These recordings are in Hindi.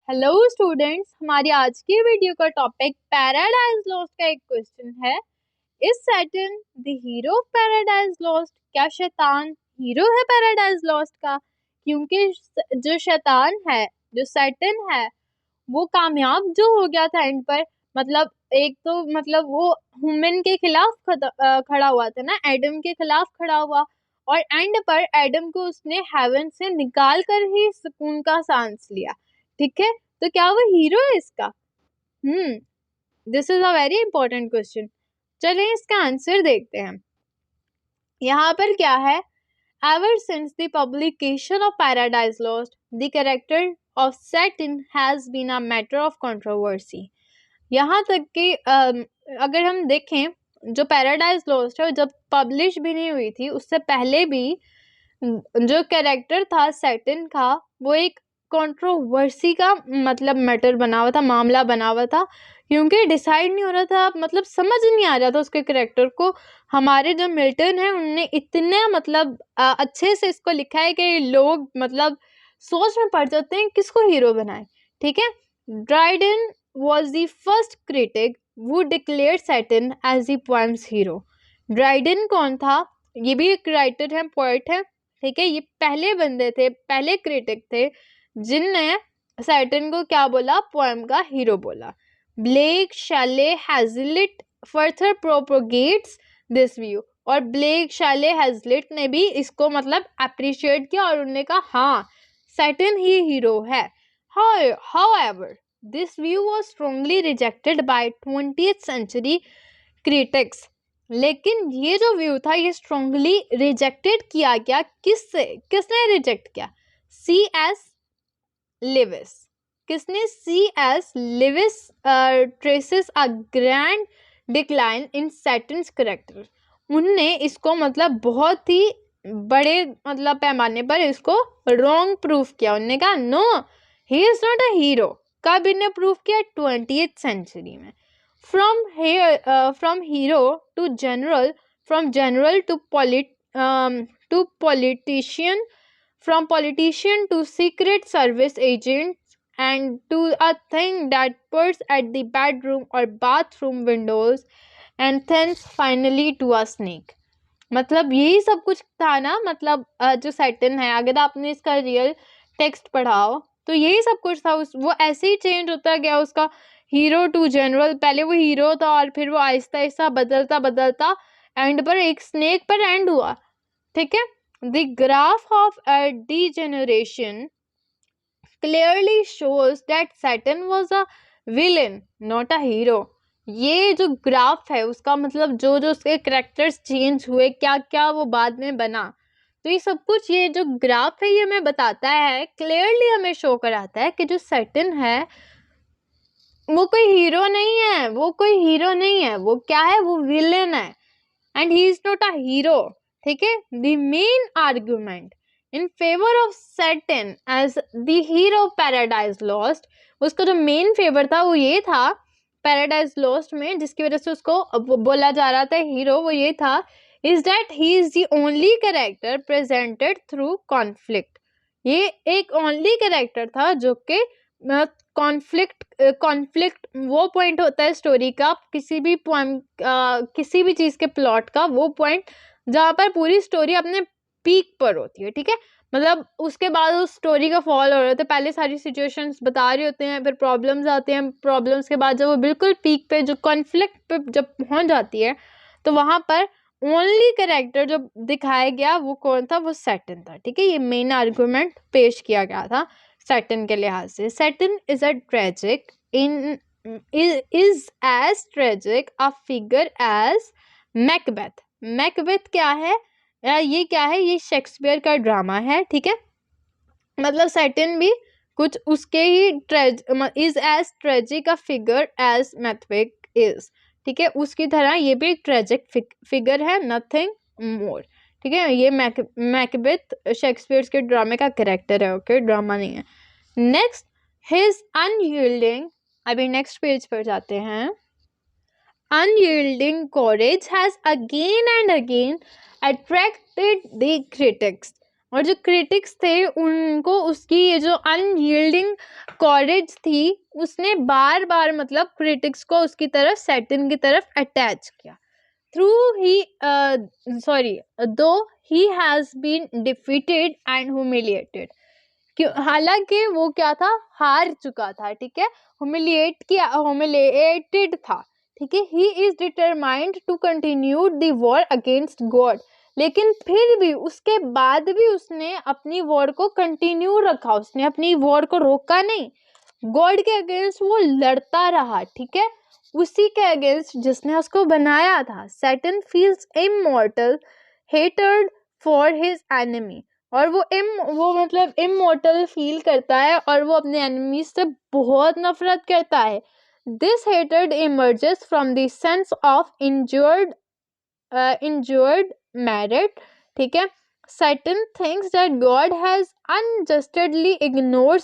हेलो स्टूडेंट्स, हमारी आज की वीडियो का टॉपिक पैराडाइज लॉस्ट का एक क्वेश्चन है। Is Saturn the hero of Paradise lost? क्या शैतान हीरो है पैराडाइज लॉस्ट का? क्योंकि जो शैतान है, जो सैटर्न है, वो कामयाब जो हो गया था एंड पर, मतलब एक तो मतलब वो ह्यूमन के खिलाफ खड़ा हुआ था ना, एडम के खिलाफ खड़ा हुआ, और एंड पर एडम को उसने हेवन से निकाल कर ही सुकून का सांस लिया। ठीक है, तो क्या वो हीरो है इसका? This is a very important question. चलिए इसका आंसर देखते हैं। यहाँ पर क्या है, ever since the publication of Paradise Lost, the character of Saturn has been a matter of controversy. यहाँ तक कि अगर हम देखें, जो पैराडाइज लॉस्ट है जब पब्लिश भी नहीं हुई थी, उससे पहले भी जो कैरेक्टर था सैटर्न का, वो एक कंट्रोवर्सी का मतलब मैटर बना हुआ था, मामला बना हुआ था, क्योंकि डिसाइड नहीं हो रहा था, मतलब समझ नहीं आ रहा था उसके कैरेक्टर को। हमारे जो मिल्टन है उनने इतने मतलब अच्छे से इसको लिखा है कि लोग मतलब सोच में पड़ जाते हैं किसको हीरो बनाए। ठीक है, Dryden was the first critic who declared Saturn as the poem's hero. Dryden कौन था? ये भी एक राइटर है, पोएट है। ठीक है, ये पहले बंदे थे, पहले क्रिटिक थे जिनने सैटर्न को क्या बोला? पोएम का हीरो बोला। Blake Shelley Hazlitt further propagates this view, और ब्लेक शैले हैजलिट ने भी इसको मतलब अप्रिशिएट किया और उन्होंने कहा हाँ सैटर्न ही हीरो है। However, this view was strongly rejected by 20th century critics. लेकिन ये जो व्यू था ये स्ट्रांगली रिजेक्टेड किया गया। किससे? किसने रिजेक्ट किया? C.S. लिविस। किसने? C.S. Lewis traces a grand decline in Saturn's character. उनने इसको मतलब बहुत ही बड़े मतलब पैमाने पर इसको रॉन्ग प्रूफ किया। उन्होंने कहा no, he is not a hero. कब इन्हें प्रूफ किया? 20th सेंचुरी में। From hero to general, from general to politician, from politician to secret service agents, and to a thing that purrs at the bedroom or bathroom windows, and thence finally to a snake. मतलब यही सब कुछ था ना, मतलब जो सैटर्न है, अगर आपने इसका रियल टेक्स्ट पढ़ाओ तो यही सब कुछ था। वो ऐसे ही चेंज होता गया उसका, हीरो टू जनरल। पहले वो हीरो था और फिर वो आहिस्ता आहिस्ता बदलता बदलता एंड पर एक स्नेक पर एंड हुआ। ठीक है, the graph of a degeneration clearly shows that Saturn was a villain, not a hero. ये जो ग्राफ है उसका मतलब जो जो उसके कैरेक्टर्स चेंज हुए, क्या क्या वो बाद में बना, तो ये सब कुछ ये जो ग्राफ है ये हमें बताता है, क्लियरली हमें शो कराता है कि जो सैटर्न है वो कोई हीरो नहीं है, वो कोई हीरो नहीं है, वो क्या है? वो विलेन है, and he is not a hero. ठीक है, the main argument in favour of Satan as the hero of Paradise Lost, उसका जो मेन फेवर था वो ये था पैराडाइज लॉस्ट में, जिसकी वजह से उसको बोला जा रहा था हीरो, वो ये था is that he is the only character presented through conflict. ये एक ओनली कैरेक्टर था जो कि कॉन्फ्लिक्ट वो पॉइंट होता है स्टोरी का, किसी भी पोएम किसी भी चीज के प्लॉट का वो पॉइंट जहाँ पर पूरी स्टोरी अपने पीक पर होती है। ठीक है, मतलब उसके बाद उस स्टोरी का फॉल हो रहा होता है, पहले सारी सिचुएशंस बता रहे होते हैं, फिर प्रॉब्लम्स आते हैं, प्रॉब्लम्स के बाद जब वो बिल्कुल पीक पे, जो कॉन्फ्लिक्ट पे जब पहुंच जाती है, तो वहां पर ओनली कैरेक्टर जो दिखाया गया वो कौन था? वो सैटर्न था। ठीक है, ये मेन आर्गुमेंट पेश किया गया था सैटर्न के लिहाज से। Saturn is a tragic in is as tragic a figure as Macbeth. Macbeth क्या है? ये क्या है? ये शेक्सपियर का ड्रामा है। ठीक है, मतलब सैटर्न भी कुछ उसके he is as tragic a figure as Macbeth is. ठीक है, उसकी तरह ये भी एक ट्रेजिक फिगर है, नथिंग मोर। ठीक है, ये मैकबेथ शेक्सपियर के ड्रामे का कैरेक्टर है, ओके, ड्रामा नहीं है। नेक्स्ट, हिज अनयील्डिंग, अभी नेक्स्ट पेज पर जाते हैं। Unyielding courage has again and again attracted the critics. और जो क्रिटिक्स थे उनको उसकी ये जो अनयील्डिंग कॉरेज थी उसने बार बार मतलब क्रिटिक्स को उसकी तरफ सैटर्न की तरफ अटैच किया। Through he though he has been defeated and humiliated, हालांकि वो क्या था, हार चुका था, ठीक है, ह्यूमिलिएटेड था, ठीक है। He is determined to continue the war against God, लेकिन फिर भी उसके बाद भी उसने अपनी वॉर को कंटिन्यू रखा, उसने अपनी वॉर को रोका नहीं, गॉड के अगेंस्ट वो लड़ता रहा, ठीक है, उसी के अगेंस्ट जिसने उसको बनाया था। Saturn feels immortal hated for his enemy, और वो मतलब इमॉर्टल फील करता है और वो अपने एनिमी से बहुत नफरत करता है। This hated emerges from the sense of injured merit, ठीक है। Satan thinks that God has unjustly ignored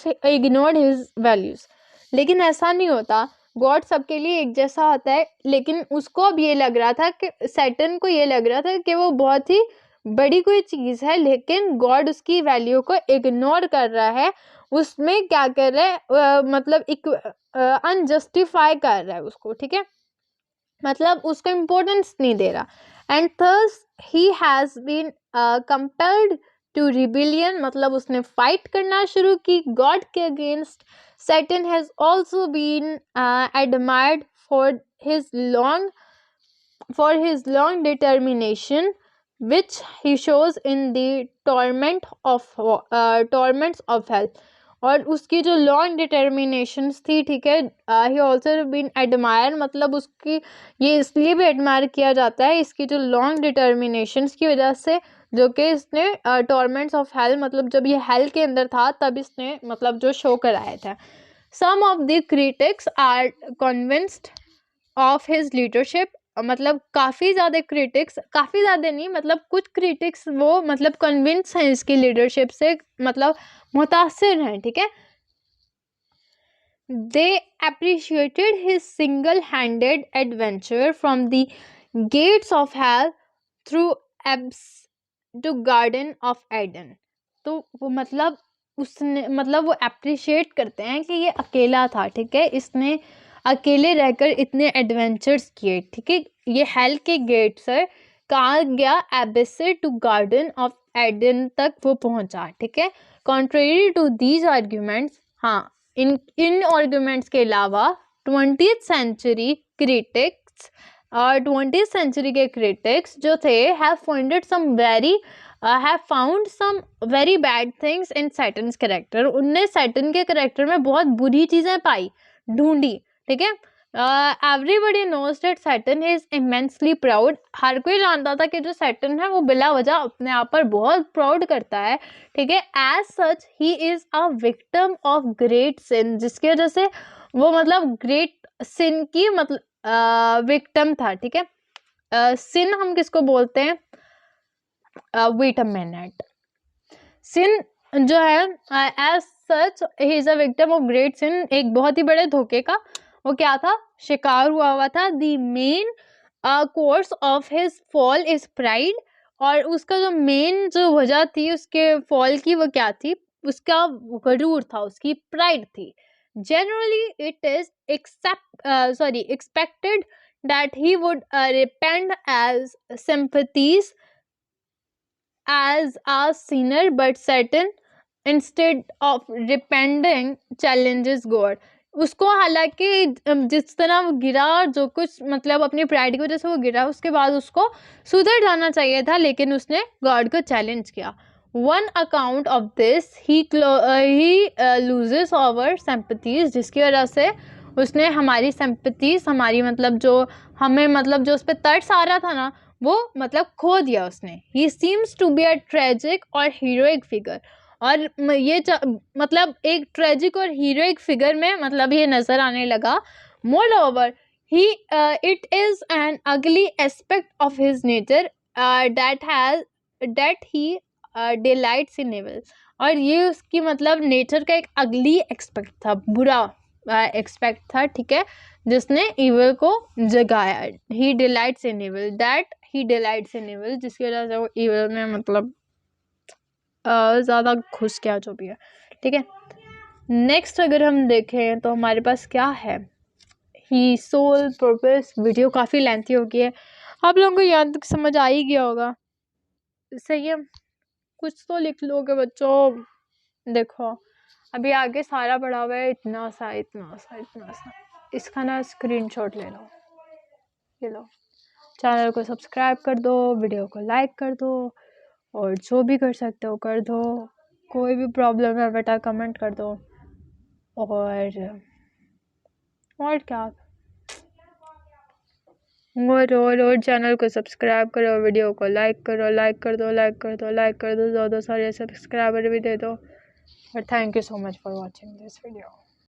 his values, लेकिन ऐसा नहीं होता, गॉड सबके लिए एक जैसा होता है, लेकिन उसको अब ये लग रहा था कि सैटर्न को ये लग रहा था कि वो बहुत ही बड़ी कोई चीज है, लेकिन गॉड उसकी वैल्यू को इग्नोर कर रहा है, उसमें क्या कर रहा है, मतलब एक अनजस्टिफाई कर रहा है उसको, ठीक है, मतलब उसको इम्पोर्टेंस नहीं दे रहा। And thus he has been compelled to rebellion, मतलब उसने फाइट करना शुरू की गॉड के against. Satan has also been admired for his long determination which he shows in the torments of hell, और उसकी जो लॉन्ग डिटर्मिनेशंस थी, ठीक है, ही ऑल्सो बीन एडमायर, मतलब उसकी ये इसलिए भी एडमायर किया जाता है इसकी जो लॉन्ग डिटर्मिनेशंस की वजह से, जो कि इसने टॉर्मेंट्स ऑफ हेल, मतलब जब ये हेल के अंदर था तब इसने मतलब जो शो कराया था। Some of the critics are convinced of his leadership, मतलब काफ़ी ज़्यादा क्रिटिक्स, काफ़ी ज़्यादा नहीं, मतलब कुछ क्रिटिक्स वो मतलब कन्विंस हैं इसकी लीडरशिप से, मतलब मुतासिर हैं, ठीक है। They appreciated his single handed adventure from the gates of hell through abyss to garden of Eden, तो वो मतलब उसने मतलब वो अप्रिशिएट करते हैं कि ये अकेला था, ठीक है, इसने अकेले रहकर इतने एडवेंचर्स किए, ठीक है, ये हेल के गेट से कहा गया एबिस से टू गार्डन ऑफ एडन तक वो पहुंचा, ठीक है। कॉन्ट्रेरी टू दीज आर्ग्यूमेंट्स, हाँ, इन आर्ग्यूमेंट्स के अलावा 20th सेंचुरी क्रिटिक्स और 20th सेंचुरी के क्रिटिक्स जो थे have found some very bad things in Saturn's character, उनने सैटर्न के कैरेक्टर में बहुत बुरी चीजें पाई, ढूंढी, ठीक है। Everybody knows that Saturn is immensely proud, हर कोई जानता था कि जो सैटर्न है वो बिला वजह अपने आप पर बहुत प्राउड करता है, ठीक है। As such he is a victim of great sin, जिसकी वजह से वो मतलब ग्रेट सिन की मतलब विक्टिम था, ठीक है। सिन हम किसको बोलते हैं, वेट अ मिनट, सिन जो है as such he is a victim of great sin, एक बहुत ही बड़े धोखे का वो क्या था, शिकार हुआ था। The main course of his fall is pride, और उसका जो मेन जो वजह थी उसके फॉल की वो क्या थी, उसका गरूर था, उसकी प्राइड थी। Generally it is expected that he would repent as sympathies as a sinner, but Satan instead of repenting challenges God, उसको हालांकि जिस तरह वो गिरा, जो कुछ मतलब अपनी प्राइड की वजह से वो गिरा, उसके बाद उसको सुधर जाना चाहिए था, लेकिन उसने गॉड को चैलेंज किया। One account of this he loses our sympathies, जिसकी वजह से उसने हमारी सिंपैथीज, हमारी मतलब जो हमें मतलब जो उस पर तर्स आ रहा था ना, वो मतलब खो दिया उसने। He seems to be a tragic और हीरोइक फिगर, और ये मतलब एक ट्रेजिक और हीरोइक फिगर में मतलब ये नजर आने लगा। More over he it is an अगली aspect of his nature that he delights in evil, और ये उसकी मतलब नेचर का एक अगली एक्सपेक्ट था, बुरा एक्सपेक्ट था, ठीक है, जिसने इविल को जगाया। He delights in evil, that he delights in evil, जिसकी वजह से वो इविल में मतलब ज़्यादा घुस गया जो भी है, ठीक है। नेक्स्ट अगर हम देखें तो हमारे पास क्या है, ही सोल पर्पस। वीडियो काफ़ी लेंथी हो गई है, आप लोगों को यहाँ तक समझ आ ही गया होगा, सही है। कुछ तो लिख लोगे बच्चों। देखो अभी आगे सारा पड़ा हुआ है, इतना सा इतना सा इतना सा। इसका ना स्क्रीनशॉट ले लो, ये लो। चैनल को सब्सक्राइब कर दो, वीडियो को लाइक कर दो, और जो भी कर सकते हो कर दो। कोई भी प्रॉब्लम है बेटा कमेंट कर दो। और क्या, और चैनल को सब्सक्राइब करो, वीडियो को लाइक करो, लाइक कर दो, लाइक कर दो, लाइक कर दो, ज़्यादा सारे सब्सक्राइबर भी दे दो। और thank you so much for watching this video.